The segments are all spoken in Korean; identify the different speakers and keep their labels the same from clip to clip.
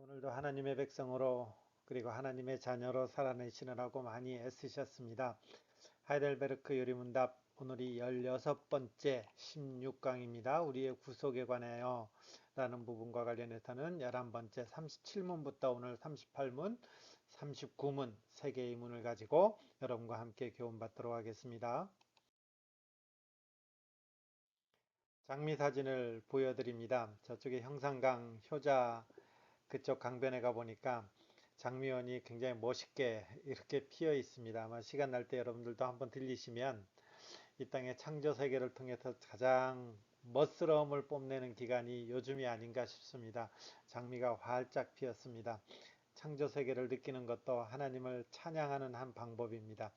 Speaker 1: 오늘도 하나님의 백성으로 그리고 하나님의 자녀로 살아내시느라고 많이 애쓰셨습니다. 하이델베르크 요리문답 오늘이 16번째 16강입니다. 우리의 구속에 관하여 라는 부분과 관련해서는 11번째 37문부터 오늘 38문, 39문 3개의 문을 가지고 여러분과 함께 교훈받도록 하겠습니다. 장미 사진을 보여드립니다. 저쪽에 형산강 효자 그쪽 강변에 가보니까 장미원이 굉장히 멋있게 이렇게 피어 있습니다. 아마 시간 날 때 여러분들도 한번 들리시면 이 땅의 창조 세계를 통해서 가장 멋스러움을 뽐내는 기간이 요즘이 아닌가 싶습니다. 장미가 활짝 피었습니다. 창조 세계를 느끼는 것도 하나님을 찬양하는 한 방법입니다.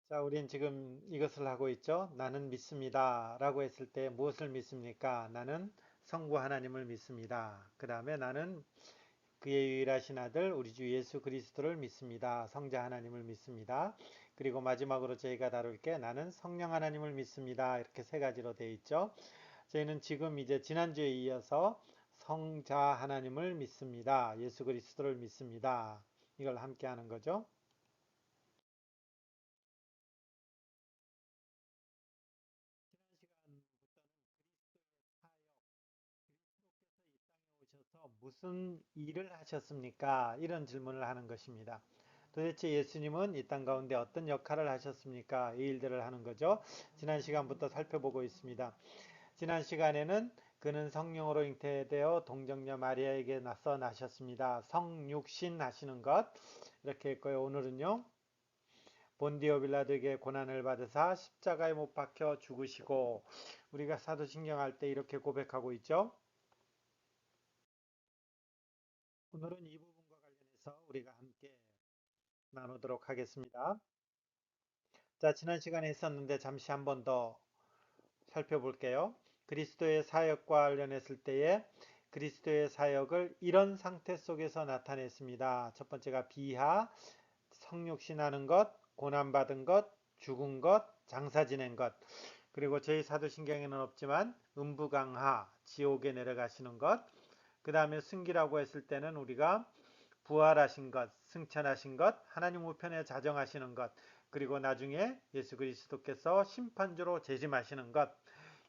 Speaker 1: 자, 우린 지금 이것을 하고 있죠. 나는 믿습니다. 라고 했을 때 무엇을 믿습니까? 나는 성부 하나님을 믿습니다. 그 다음에 나는 그의 유일하신 아들 우리 주 예수 그리스도를 믿습니다. 성자 하나님을 믿습니다. 그리고 마지막으로 저희가 다룰 게 나는 성령 하나님을 믿습니다. 이렇게 세 가지로 되어 있죠. 저희는 지금 이제 지난주에 이어서 성자 하나님을 믿습니다. 예수 그리스도를 믿습니다. 이걸 함께 하는 거죠. 오셔서 무슨 일을 하셨습니까? 이런 질문을 하는 것입니다. 도대체 예수님은 이 땅 가운데 어떤 역할을 하셨습니까? 이 일들을 하는 거죠. 지난 시간부터 살펴보고 있습니다. 지난 시간에는 그는 성령으로 잉태되어 동정녀 마리아에게 나서 나셨습니다. 성육신 하시는 것 이렇게 했고요. 오늘은요. 본디오 빌라도에게 고난을 받으사 십자가에 못 박혀 죽으시고 우리가 사도신경 할 때 이렇게 고백하고 있죠. 오늘은 이 부분과 관련해서 우리가 함께 나누도록 하겠습니다. 자, 지난 시간에 있었는데 잠시 한 번 더 살펴볼게요. 그리스도의 사역과 관련했을 때에 그리스도의 사역을 이런 상태 속에서 나타냈습니다. 첫 번째가 비하, 성육신하는 것, 고난받은 것, 죽은 것, 장사 지낸 것. 그리고 저희 사도신경에는 없지만 음부강하, 지옥에 내려가시는 것. 그 다음에 승기라고 했을 때는 우리가 부활하신 것, 승천하신 것, 하나님 우편에 자정하시는 것, 그리고 나중에 예수 그리스도께서 심판주로 재림하시는 것,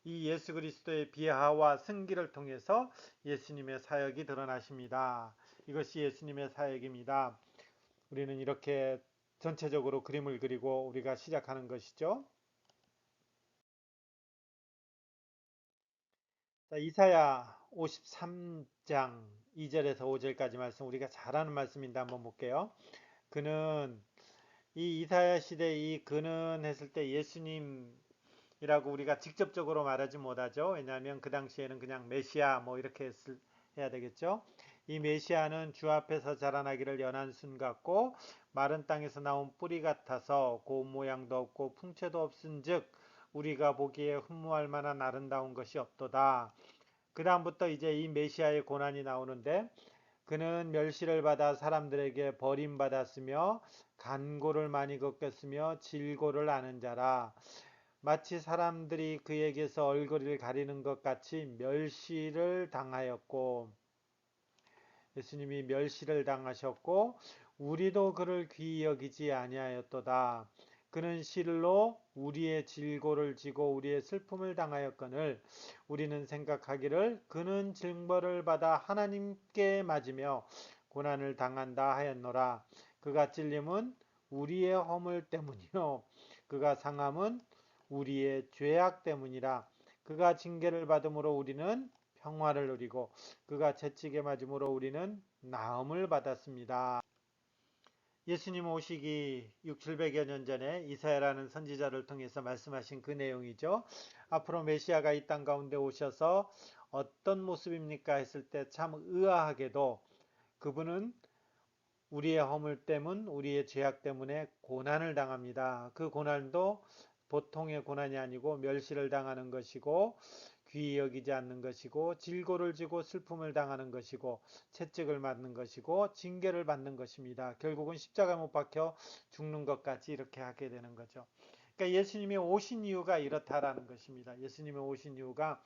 Speaker 1: 이 예수 그리스도의 비하와 승기를 통해서 예수님의 사역이 드러나십니다. 이것이 예수님의 사역입니다. 우리는 이렇게 전체적으로 그림을 그리고 우리가 시작하는 것이죠. 자, 이사야 53장 2절에서 5절까지 말씀 우리가 잘 아는 말씀인데 한번 볼게요. 그는 이 이사야 시대 이 그는 했을 때 예수님이라고 우리가 직접적으로 말하지 못하죠. 왜냐하면 그 당시에는 그냥 메시아 뭐 이렇게 해야 되겠죠. 이 메시아는 주 앞에서 자라나기를 연한 순 같고 마른 땅에서 나온 뿌리 같아서 고운 모양도 없고 풍채도 없은즉 우리가 보기에 흠모할 만한 아름다운 것이 없도다. 그 다음부터 이제 이 메시아의 고난이 나오는데 그는 멸시를 받아 사람들에게 버림받았으며 간고를 많이 겪었으며 질고를 아는 자라. 마치 사람들이 그에게서 얼굴을 가리는 것 같이 멸시를 당하였고 예수님이 멸시를 당하셨고 우리도 그를 귀히 여기지 아니하였도다. 그는 실로 우리의 질고를 지고 우리의 슬픔을 당하였거늘 우리는 생각하기를 그는 징벌을 받아 하나님께 맞으며 고난을 당한다 하였노라. 그가 찔림은 우리의 허물 때문이요 그가 상함은 우리의 죄악 때문이라. 그가 징계를 받음으로 우리는 평화를 누리고 그가 채찍에 맞음으로 우리는 나음을 받았습니다. 예수님 오시기 6, 700여 년 전에 이사야라는 선지자를 통해서 말씀하신 그 내용이죠. 앞으로 메시아가 이 땅 가운데 오셔서 어떤 모습입니까 했을 때 참 의아하게도 그분은 우리의 허물 때문, 우리의 죄악 때문에 고난을 당합니다. 그 고난도 보통의 고난이 아니고 멸시를 당하는 것이고 귀히 여기지 않는 것이고 질고를 지고 슬픔을 당하는 것이고 채찍을 맞는 것이고 징계를 받는 것입니다. 결국은 십자가 못 박혀 죽는 것까지 이렇게 하게 되는 거죠. 그러니까 예수님이 오신 이유가 이렇다라는 것입니다. 예수님이 오신 이유가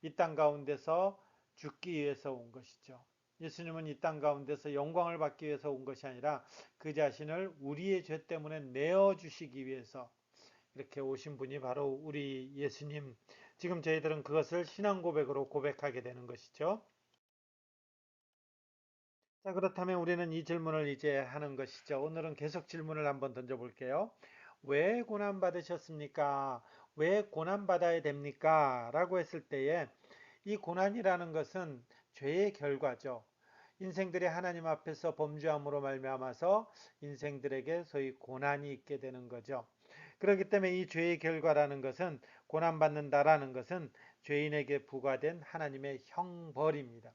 Speaker 1: 이 땅 가운데서 죽기 위해서 온 것이죠. 예수님은 이 땅 가운데서 영광을 받기 위해서 온 것이 아니라 그 자신을 우리의 죄 때문에 내어 주시기 위해서 이렇게 오신 분이 바로 우리 예수님. 지금 저희들은 그것을 신앙 고백으로 고백하게 되는 것이죠. 자, 그렇다면 우리는 이 질문을 이제 하는 것이죠. 오늘은 계속 질문을 한번 던져볼게요. 왜 고난 받으셨습니까? 왜 고난 받아야 됩니까? 라고 했을 때에 이 고난이라는 것은 죄의 결과죠. 인생들이 하나님 앞에서 범죄함으로 말미암아서 인생들에게 소위 고난이 있게 되는 거죠. 그렇기 때문에 이 죄의 결과라는 것은 고난받는다라는 것은 죄인에게 부과된 하나님의 형벌입니다.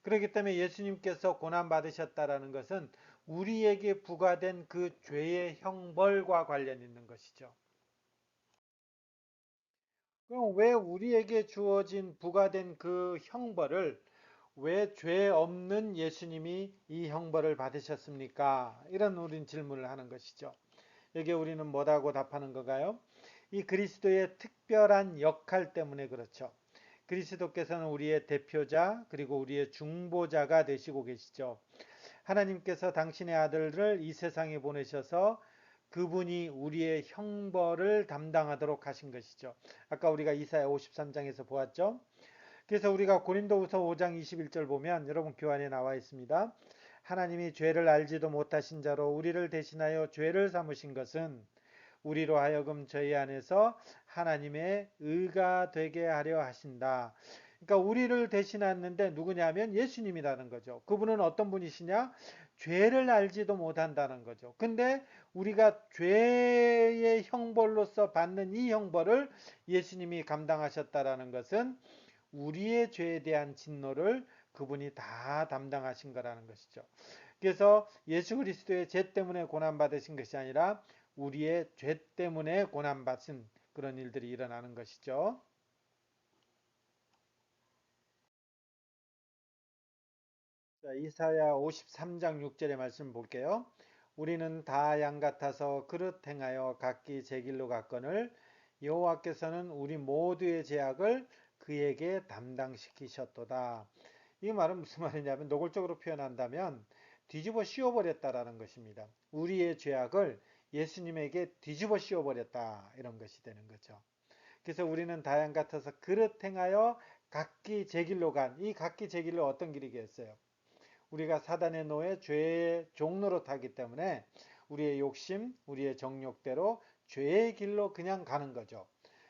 Speaker 1: 그렇기 때문에 예수님께서 고난받으셨다라는 것은 우리에게 부과된 그 죄의 형벌과 관련 있는 것이죠. 그럼 왜 우리에게 주어진 부과된 그 형벌을 왜 죄 없는 예수님이 이 형벌을 받으셨습니까? 이런 우린 질문을 하는 것이죠. 여기에 우리는 뭐라고 답하는 건가요? 이 그리스도의 특별한 역할 때문에 그렇죠. 그리스도께서는 우리의 대표자 그리고 우리의 중보자가 되시고 계시죠. 하나님께서 당신의 아들을 이 세상에 보내셔서 그분이 우리의 형벌을 담당하도록 하신 것이죠. 아까 우리가 이사야 53장에서 보았죠. 그래서 우리가 고린도후서 5장 21절 보면 여러분 교환에 나와 있습니다. 하나님이 죄를 알지도 못하신 자로 우리를 대신하여 죄를 삼으신 것은 우리로 하여금 저희 안에서 하나님의 의가 되게 하려 하신다. 그러니까 우리를 대신했는데 누구냐면 예수님이라는 거죠. 그분은 어떤 분이시냐? 죄를 알지도 못한다는 거죠. 근데 우리가 죄의 형벌로서 받는 이 형벌을 예수님이 감당하셨다라는 것은 우리의 죄에 대한 진노를 그분이 다 담당하신 거라는 것이죠. 그래서 예수 그리스도의 죄 때문에 고난 받으신 것이 아니라 우리의 죄 때문에 고난 받은 그런 일들이 일어나는 것이죠. 자, 이사야 53장 6절의 말씀 볼게요. 우리는 다 양 같아서 그릇 행하여 각기 제 길로 갔거늘 여호와께서는 우리 모두의 죄악을 그에게 담당시키셨도다. 이 말은 무슨 말이냐면 노골적으로 표현한다면 뒤집어 씌워버렸다라는 것입니다. 우리의 죄악을 예수님에게 뒤집어 씌워버렸다 이런 것이 되는 거죠. 그래서 우리는 다양 같아서 그릇 행하여 각기 제 길로 간 이 각기 제 길로 어떤 길이겠어요? 우리가 사단의 노예 죄의 종로로 타기 때문에 우리의 욕심, 우리의 정욕대로 죄의 길로 그냥 가는 거죠.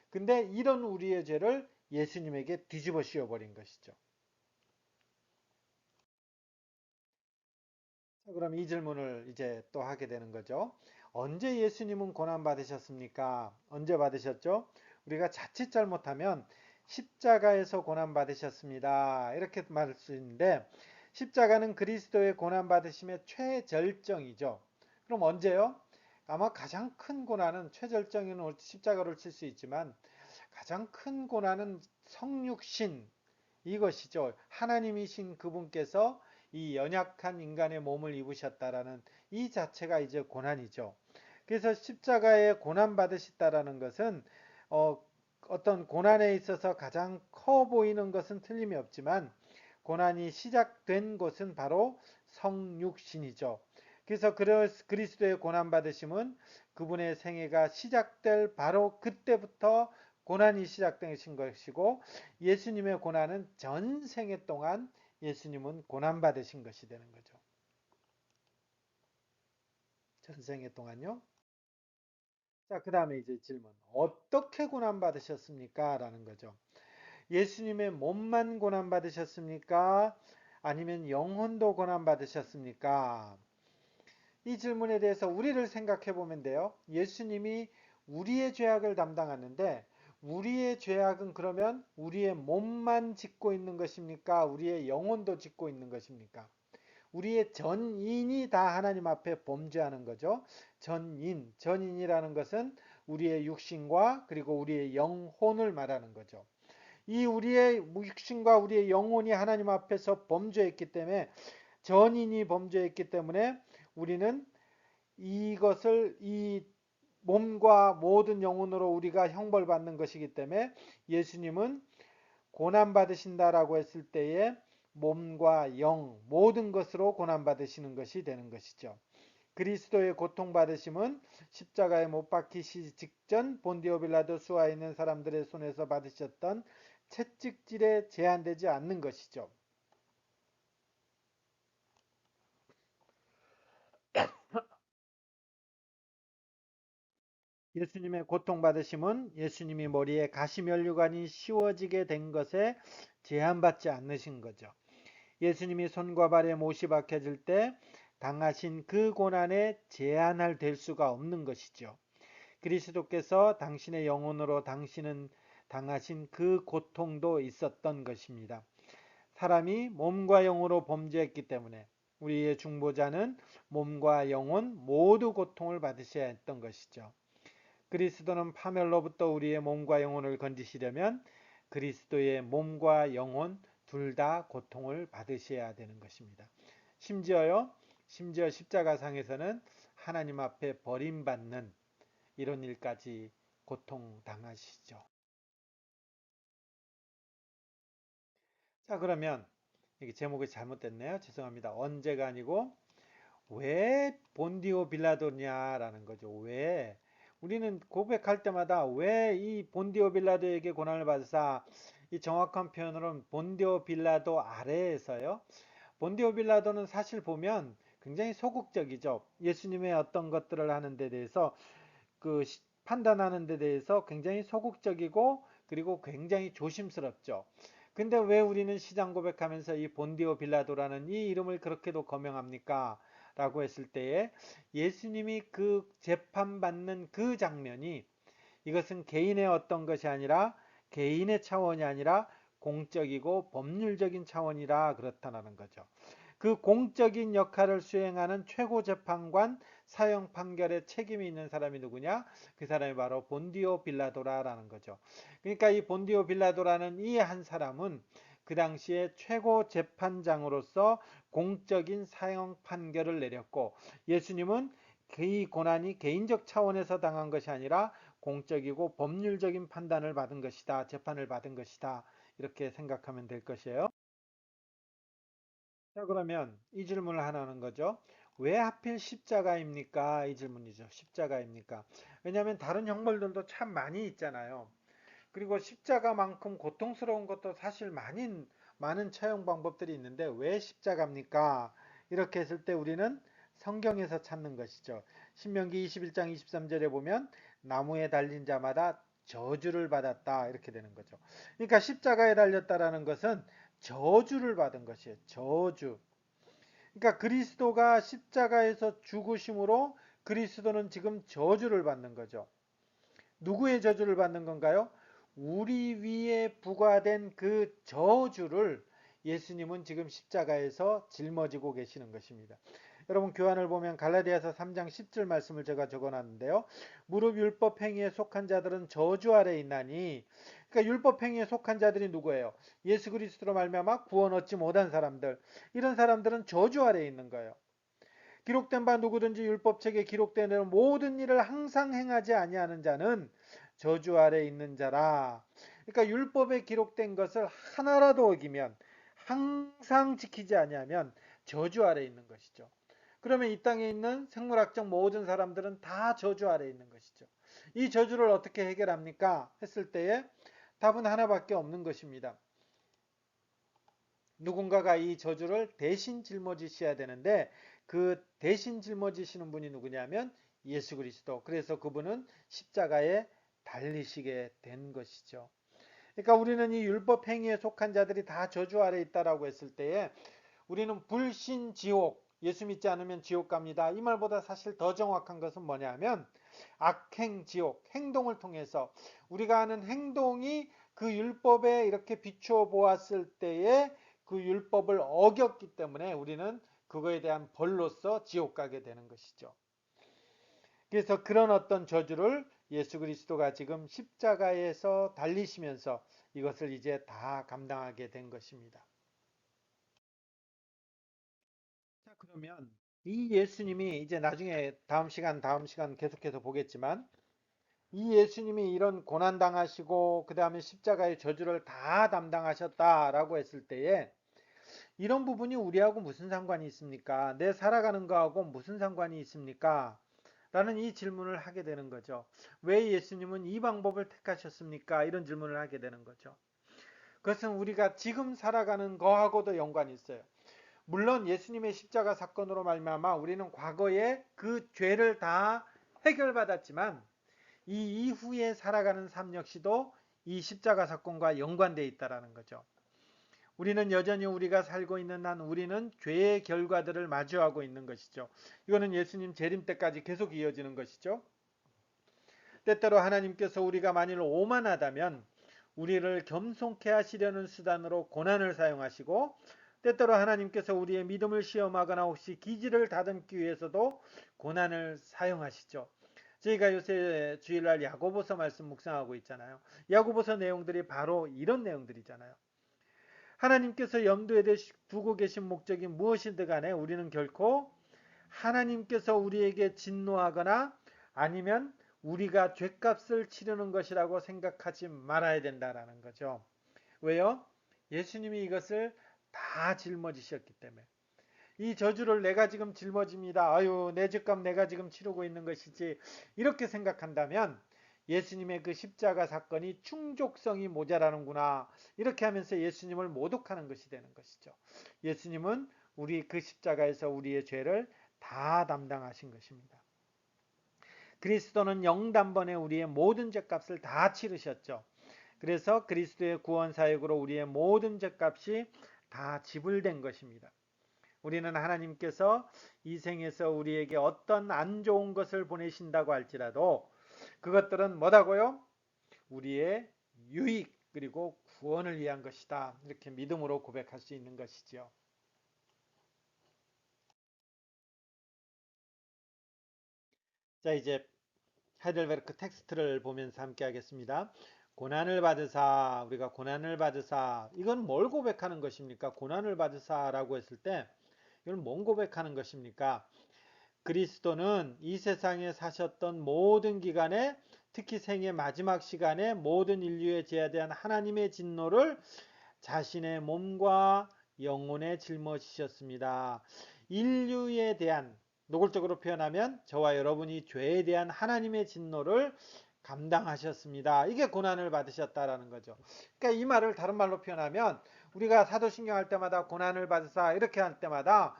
Speaker 1: 근데 이런 우리의 죄를 예수님에게 뒤집어 씌워버린 것이죠. 자, 그럼 이 질문을 이제 또 하게 되는 거죠. 언제 예수님은 고난 받으셨습니까? 언제 받으셨죠? 우리가 자칫 잘못하면 십자가에서 고난 받으셨습니다. 이렇게 말할 수 있는데 십자가는 그리스도의 고난 받으심의 최절정이죠. 그럼 언제요? 아마 가장 큰 고난은 최절정인 십자가를 칠 수 있지만 가장 큰 고난은 성육신 이것이죠. 하나님이신 그분께서 이 연약한 인간의 몸을 입으셨다라는 이 자체가 이제 고난이죠. 그래서 십자가에 고난 받으셨다라는 것은 어, 어떤 고난에 있어서 가장 커 보이는 것은 틀림이 없지만 고난이 시작된 곳은 바로 성육신이죠. 그래서 그리스도의 고난 받으심은 그분의 생애가 시작될 바로 그때부터 고난이 시작되신 것이고 예수님의 고난은 전 생애 동안 예수님은 고난 받으신 것이 되는 거죠. 전 생애 동안요. 자, 그 다음에 이제 질문. 어떻게 고난 받으셨습니까? 라는 거죠. 예수님의 몸만 고난 받으셨습니까? 아니면 영혼도 고난 받으셨습니까? 이 질문에 대해서 우리를 생각해 보면 돼요. 예수님이 우리의 죄악을 담당하는데 우리의 죄악은 그러면 우리의 몸만 짓고 있는 것입니까? 우리의 영혼도 짓고 있는 것입니까? 우리의 전인이 다 하나님 앞에 범죄하는 거죠. 전인이라는 것은 우리의 육신과 그리고 우리의 영혼을 말하는 거죠. 이 우리의 육신과 우리의 영혼이 하나님 앞에서 범죄했기 때문에 전인이 범죄했기 때문에 우리는 이것을 이 몸과 모든 영혼으로 우리가 형벌받는 것이기 때문에 예수님은 고난받으신다라고 했을 때에 몸과 영 모든 것으로 고난받으시는 것이 되는 것이죠. 그리스도의 고통받으심은 십자가에 못 박히시 직전 본디오 빌라도 수하에 있는 사람들의 손에서 받으셨던 채찍질에 제한되지 않는 것이죠. 예수님의 고통받으심은 예수님이 머리에 가시면류관이 씌워지게 된 것에 제한받지 않으신 거죠. 예수님이 손과 발에 못이 박혀질 때 당하신 그 고난에 제한할 될 수가 없는 것이죠. 그리스도께서 당신의 영혼으로 당신은 당하신 그 고통도 있었던 것입니다. 사람이 몸과 영으로 범죄했기 때문에 우리의 중보자는 몸과 영혼 모두 고통을 받으셔야 했던 것이죠. 그리스도는 파멸로부터 우리의 몸과 영혼을 건지시려면 그리스도의 몸과 영혼 둘 다 고통을 받으셔야 되는 것입니다. 심지어 십자가상에서는 하나님 앞에 버림받는 이런 일까지 고통당하시죠. 자, 그러면 이게 제목이 잘못됐네요. 죄송합니다. 언제가 아니고 왜 본디오 빌라도냐라는 거죠. 왜 우리는 고백할 때마다 왜 이 본디오 빌라도에게 고난을 받으사, 이 정확한 표현으로는 본디오 빌라도 아래에서요. 본디오 빌라도는 사실 보면 굉장히 소극적이죠. 예수님의 어떤 것들을 하는 데 대해서 판단하는 데 대해서 굉장히 소극적이고 그리고 굉장히 조심스럽죠. 근데 왜 우리는 시장 고백하면서 이 본디오 빌라도라는 이 이름을 그렇게도 거명합니까? 라고 했을 때에 예수님이 그 재판받는 그 장면이 이것은 개인의 어떤 것이 아니라 개인의 차원이 아니라 공적이고 법률적인 차원이라 그렇다는 거죠. 그 공적인 역할을 수행하는 최고재판관 사형 판결에 책임이 있는 사람이 누구냐? 그 사람이 바로 본디오 빌라도라라는 거죠. 그러니까 이 본디오 빌라도라는 이 한 사람은 그 당시에 최고 재판장으로서 공적인 사형 판결을 내렸고, 예수님은 그 고난이 개인적 차원에서 당한 것이 아니라 공적이고 법률적인 판단을 받은 것이다, 재판을 받은 것이다, 이렇게 생각하면 될 것이에요. 자, 그러면 이 질문을 하나 하는 거죠. 왜 하필 십자가입니까? 이 질문이죠. 십자가입니까? 왜냐하면 다른 형벌들도 참 많이 있잖아요. 그리고 십자가만큼 고통스러운 것도 사실 많은 처형 방법들이 있는데 왜 십자가입니까? 이렇게 했을 때 우리는 성경에서 찾는 것이죠. 신명기 21장 23절에 보면 나무에 달린 자마다 저주를 받았다, 이렇게 되는 거죠. 그러니까 십자가에 달렸다라는 것은 저주를 받은 것이에요. 저주. 그러니까 그리스도가 십자가에서 죽으심으로 그리스도는 지금 저주를 받는 거죠. 누구의 저주를 받는 건가요? 우리 위에 부과된 그 저주를 예수님은 지금 십자가에서 짊어지고 계시는 것입니다. 여러분, 교환을 보면 갈라디아서 3장 10절 말씀을 제가 적어놨는데요. 무릇 율법 행위에 속한 자들은 저주 아래 있나니, 그러니까 율법 행위에 속한 자들이 누구예요? 예수 그리스도로 말미암아 구원 얻지 못한 사람들. 이런 사람들은 저주 아래 있는 거예요. 기록된 바 누구든지 율법책에 기록된 대로 모든 일을 항상 행하지 아니하는 자는 저주 아래 있는 자라. 그러니까 율법에 기록된 것을 하나라도 어기면, 항상 지키지 아니하면 저주 아래 있는 것이죠. 그러면 이 땅에 있는 생물학적 모든 사람들은 다 저주 아래 있는 것이죠. 이 저주를 어떻게 해결합니까? 했을 때에 답은 하나밖에 없는 것입니다. 누군가가 이 저주를 대신 짊어지셔야 되는데, 그 대신 짊어지시는 분이 누구냐면 예수 그리스도. 그래서 그분은 십자가에 달리시게 된 것이죠. 그러니까 우리는 이 율법 행위에 속한 자들이 다 저주 아래 있다라고 했을 때에 우리는 불신 지옥, 예수 믿지 않으면 지옥 갑니다, 이 말보다 사실 더 정확한 것은 뭐냐면 악행 지옥, 행동을 통해서 우리가 하는 행동이 그 율법에 이렇게 비추어 보았을 때에 그 율법을 어겼기 때문에 우리는 그거에 대한 벌로서 지옥 가게 되는 것이죠. 그래서 그런 어떤 저주를 예수 그리스도가 지금 십자가에서 달리시면서 이것을 이제 다 감당하게 된 것입니다. 자, 그러면 이 예수님이 이제 나중에 다음 시간 계속해서 보겠지만 이 예수님이 이런 고난 당하시고 그다음에 십자가의 저주를 다 담당하셨다라고 했을 때에 이런 부분이 우리하고 무슨 상관이 있습니까? 내 살아가는 거하고 무슨 상관이 있습니까? 라는 이 질문을 하게 되는 거죠. 왜 예수님은 이 방법을 택하셨습니까? 이런 질문을 하게 되는 거죠. 그것은 우리가 지금 살아가는 거하고도 연관이 있어요. 물론 예수님의 십자가 사건으로 말미암아 우리는 과거에 그 죄를 다 해결받았지만 이 이후에 살아가는 삶 역시도 이 십자가 사건과 연관되어 있다라는 거죠. 우리는 여전히 우리가 살고 있는 한 우리는 죄의 결과들을 마주하고 있는 것이죠. 이거는 예수님 재림 때까지 계속 이어지는 것이죠. 때때로 하나님께서 우리가 만일 오만하다면 우리를 겸손케 하시려는 수단으로 고난을 사용하시고 때때로 하나님께서 우리의 믿음을 시험하거나 혹시 기지를 다듬기 위해서도 고난을 사용하시죠. 저희가 요새 주일날 야고보서 말씀 묵상하고 있잖아요. 야고보서 내용들이 바로 이런 내용들이잖아요. 하나님께서 염두에 두고 계신 목적이 무엇이든 간에 우리는 결코 하나님께서 우리에게 진노하거나 아니면 우리가 죗값을 치르는 것이라고 생각하지 말아야 된다라는 거죠. 왜요? 예수님이 이것을 다 짊어지셨기 때문에. 이 저주를 내가 지금 짊어집니다. 아유, 내 죄값 내가 지금 치르고 있는 것이지. 이렇게 생각한다면 예수님의 그 십자가 사건이 충족성이 모자라는구나. 이렇게 하면서 예수님을 모독하는 것이 되는 것이죠. 예수님은 우리 그 십자가에서 우리의 죄를 다 담당하신 것입니다. 그리스도는 영단번에 우리의 모든 죄값을 다 치르셨죠. 그래서 그리스도의 구원 사역으로 우리의 모든 죄값이 다 지불된 것입니다. 우리는 하나님께서 이 생에서 우리에게 어떤 안 좋은 것을 보내신다고 할지라도 그것들은 뭐다고요? 우리의 유익 그리고 구원을 위한 것이다. 이렇게 믿음으로 고백할 수 있는 것이지요. 자, 이제 하이델베르크 텍스트를 보면서 함께 하겠습니다. 고난을 받으사 우리가 고난을 받으사 이건 뭘 고백하는 것입니까? 고난을 받으사라고 했을 때 이건 뭔 고백하는 것입니까? 그리스도는 이 세상에 사셨던 모든 기간에 특히 생의 마지막 시간에 모든 인류의 죄에 대한 하나님의 진노를 자신의 몸과 영혼에 짊어지셨습니다. 인류에 대한 노골적으로 표현하면 저와 여러분이 죄에 대한 하나님의 진노를 감당하셨습니다. 이게 고난을 받으셨다라는 거죠. 그러니까 이 말을 다른 말로 표현하면 우리가 사도신경 할 때마다 고난을 받으사 이렇게 할 때마다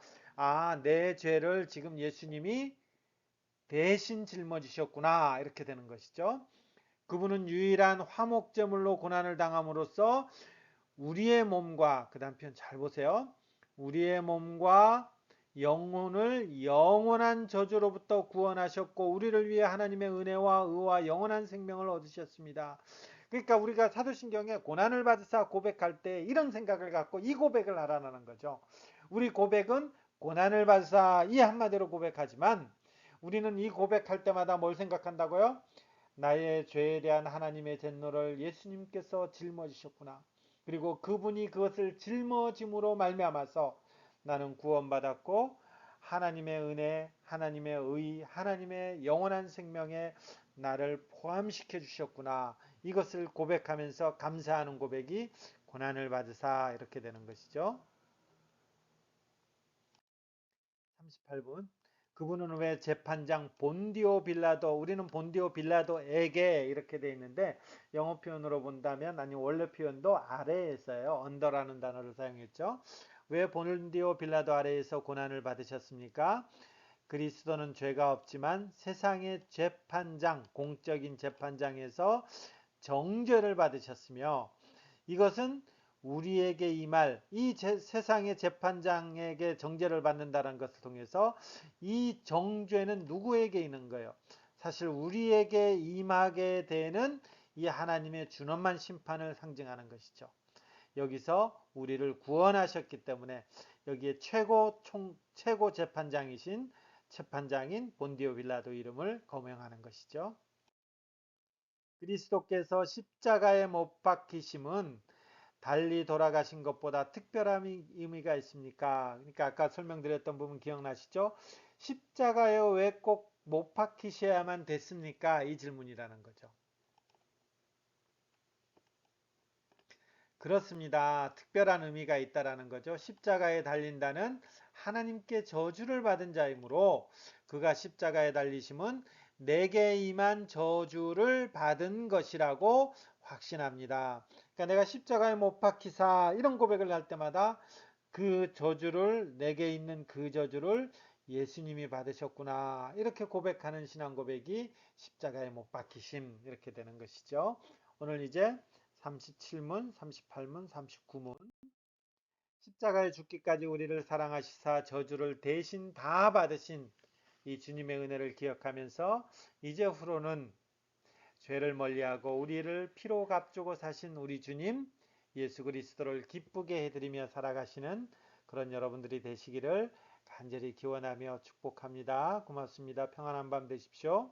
Speaker 1: 내 죄를 지금 예수님이 대신 짊어지셨구나 이렇게 되는 것이죠. 그분은 유일한 화목제물로 고난을 당함으로써 우리의 몸과 그 다음 표현 잘 보세요. 우리의 몸과 영혼을 영원한 저주로부터 구원하셨고 우리를 위해 하나님의 은혜와 의와 영원한 생명을 얻으셨습니다. 그러니까 우리가 사도신경에 고난을 받으사 고백할 때 이런 생각을 갖고 이 고백을 하라는 거죠. 우리 고백은 고난을 받으사 이 한마디로 고백하지만 우리는 이 고백할 때마다 뭘 생각한다고요? 나의 죄에 대한 하나님의 진노를 예수님께서 짊어지셨구나. 그리고 그분이 그것을 짊어짐으로 말미암아서 나는 구원받았고 하나님의 은혜, 하나님의 의, 하나님의 영원한 생명에 나를 포함시켜 주셨구나. 이것을 고백하면서 감사하는 고백이 고난을 받으사 이렇게 되는 것이죠. 38분. 그분은 왜 재판장 본디오 빌라도 우리는 본디오 빌라도에게 이렇게 돼 있는데 영어 표현으로 본다면 아니 원래 표현도 아래에 있어요. 언더라는 단어를 사용했죠. 왜 본디오 빌라도 아래에서 고난을 받으셨습니까? 그리스도는 죄가 없지만 세상의 재판장 공적인 재판장에서 정죄를 받으셨으며 이것은 우리에게 임할 이 세상의 재판장에게 정죄를 받는다는 것을 통해서 이 정죄는 누구에게 있는 거예요? 사실 우리에게 임하게 되는 이 하나님의 준엄한 심판을 상징하는 것이죠. 여기서 우리를 구원하셨기 때문에 여기에 최고 재판장인 본디오 빌라도 이름을 거명하는 것이죠. 그리스도께서 십자가에 못 박히심은 달리 돌아가신 것보다 특별한 의미가 있습니까? 그러니까 아까 설명드렸던 부분 기억나시죠? 십자가에 왜 꼭 못 박히셔야만 됐습니까? 이 질문이라는 거죠. 그렇습니다. 특별한 의미가 있다라는 거죠. 십자가에 달린다는 하나님께 저주를 받은 자이므로 그가 십자가에 달리심은 내게 임한 저주를 받은 것이라고 확신합니다. 그러니까 내가 십자가에 못 박히사 이런 고백을 할 때마다 그 저주를 내게 있는 그 저주를 예수님이 받으셨구나. 이렇게 고백하는 신앙 고백이 십자가에 못 박히심 이렇게 되는 것이죠. 오늘 이제 37문, 38문, 39문 십자가에 죽기까지 우리를 사랑하시사 저주를 대신 다 받으신 이 주님의 은혜를 기억하면서 이제후로는 죄를 멀리하고 우리를 피로 값주고 사신 우리 주님 예수 그리스도를 기쁘게 해드리며 살아가시는 그런 여러분들이 되시기를 간절히 기원하며 축복합니다. 고맙습니다. 평안한 밤 되십시오.